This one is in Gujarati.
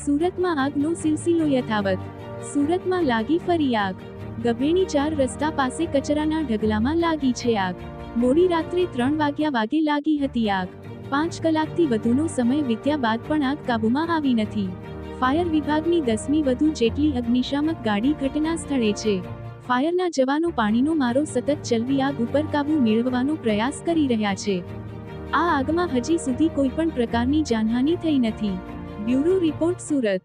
સુરતમાં આગનો સિલસિલો યથાવત. સુરતમાં લાગી ફરી આગ. ગભેણી 4 રસ્તા પાસે કચરાના ઢગલામાં લાગી છે આગ. મોડી રાત્રે 3 વાગે લાગી હતી આગ. 5 કલાકથી વધુનો સમય વીત્યા બાદ પણ આગ કાબૂમાં આવી નથી. ફાયર વિભાગની 10મી વધુ જેટલી અગ્નિશામક ગાડી ઘટના સ્થળે છે. ફાયરના જવાનો પાણીનો મારો સતત ચલાવી આગ ઉપર કાબૂ મેળવવાનો પ્રયાસ કરી રહ્યા છે. આ આગમાં હજી સુધી કોઈપણ પ્રકારની જાનહાનિ થઈ નથી. Bureau report, Surat.